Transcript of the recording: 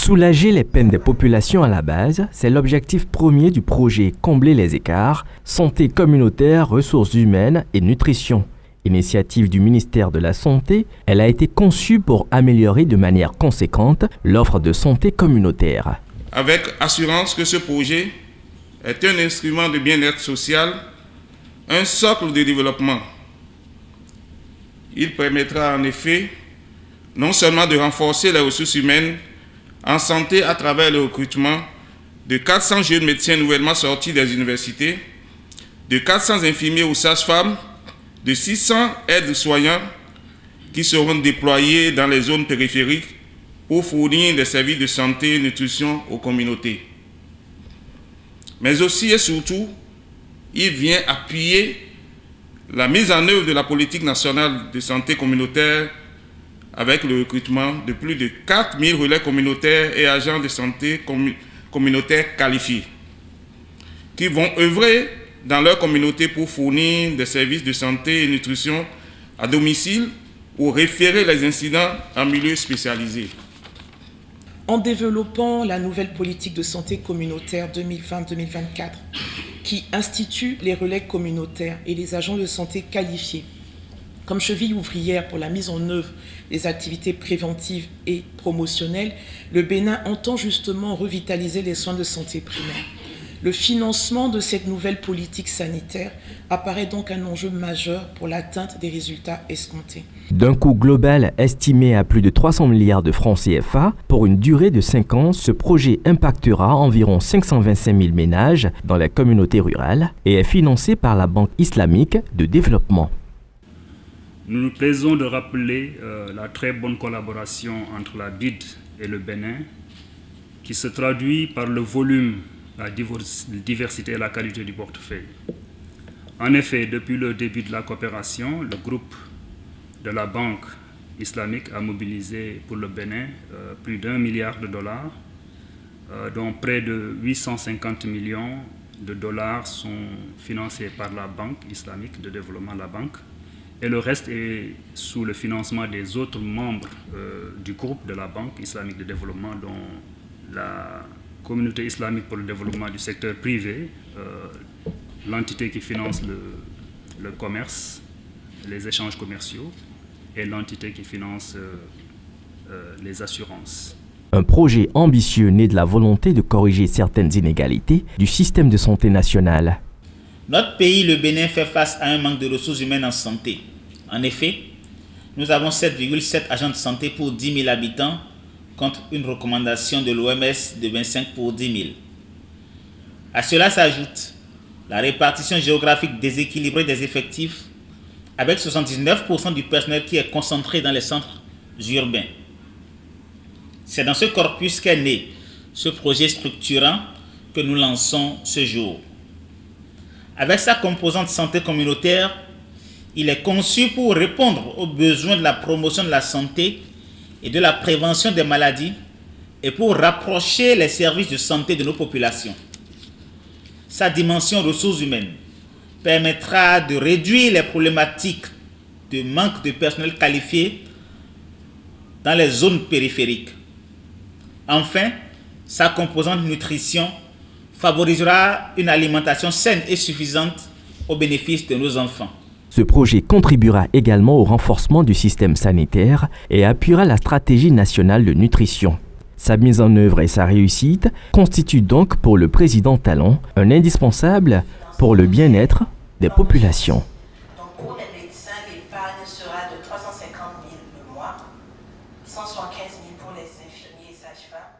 Soulager les peines des populations à la base, c'est l'objectif premier du projet Combler les écarts, santé communautaire, ressources humaines et nutrition. Initiative du ministère de la Santé, elle a été conçue pour améliorer de manière conséquente l'offre de santé communautaire. Avec assurance que ce projet est un instrument de bien-être social, un socle de développement. Il permettra en effet non seulement de renforcer les ressources humaines en santé à travers le recrutement de 400 jeunes médecins nouvellement sortis des universités, de 400 infirmiers ou sages-femmes, de 600 aides-soignants qui seront déployés dans les zones périphériques pour fournir des services de santé et nutrition aux communautés. Mais aussi et surtout, il vient appuyer la mise en œuvre de la politique nationale de santé communautaire avec le recrutement de plus de 4000 relais communautaires et agents de santé communautaires qualifiés qui vont œuvrer dans leur communauté pour fournir des services de santé et nutrition à domicile ou référer les incidents en milieu spécialisé. En développant la nouvelle politique de santé communautaire 2020-2024 qui institue les relais communautaires et les agents de santé qualifiés comme cheville ouvrière pour la mise en œuvre des activités préventives et promotionnelles, le Bénin entend justement revitaliser les soins de santé primaire. Le financement de cette nouvelle politique sanitaire apparaît donc un enjeu majeur pour l'atteinte des résultats escomptés. D'un coût global estimé à plus de 300 milliards de francs CFA, pour une durée de 5 ans, ce projet impactera environ 525 000 ménages dans les communautés rurales et est financé par la Banque islamique de développement. Nous nous plaisons de rappeler la très bonne collaboration entre la BID et le Bénin, qui se traduit par le volume, la diversité et la qualité du portefeuille. En effet, depuis le début de la coopération, le groupe de la Banque islamique a mobilisé pour le Bénin plus d'1 milliard de dollars, dont près de 850 millions de dollars sont financés par la Banque islamique de développement, la banque, et le reste est sous le financement des autres membres du groupe de la Banque islamique de développement, dont la Communauté islamique pour le développement du secteur privé, l'entité qui finance le commerce, les échanges commerciaux, et l'entité qui finance les assurances. Un projet ambitieux né de la volonté de corriger certaines inégalités du système de santé national. Notre pays, le Bénin, fait face à un manque de ressources humaines en santé. En effet, nous avons 7,7 agents de santé pour 10 000 habitants, contre une recommandation de l'OMS de 25 pour 10 000. À cela s'ajoute la répartition géographique déséquilibrée des effectifs, avec 79% du personnel qui est concentré dans les centres urbains. C'est dans ce corpus qu'est né ce projet structurant que nous lançons ce jour. Avec sa composante santé communautaire, il est conçu pour répondre aux besoins de la promotion de la santé et de la prévention des maladies et pour rapprocher les services de santé de nos populations. Sa dimension ressources humaines permettra de réduire les problématiques de manque de personnel qualifié dans les zones périphériques. Enfin, sa composante nutrition favorisera une alimentation saine et suffisante au bénéfice de nos enfants. Ce projet contribuera également au renforcement du système sanitaire et appuiera la stratégie nationale de nutrition. Sa mise en œuvre et sa réussite constituent donc pour le président Talon un indispensable pour le bien-être des populations. Donc pour les médecins, l'épargne sera de 350 000 le mois, 175 000 pour les infirmiers et sages-femmes.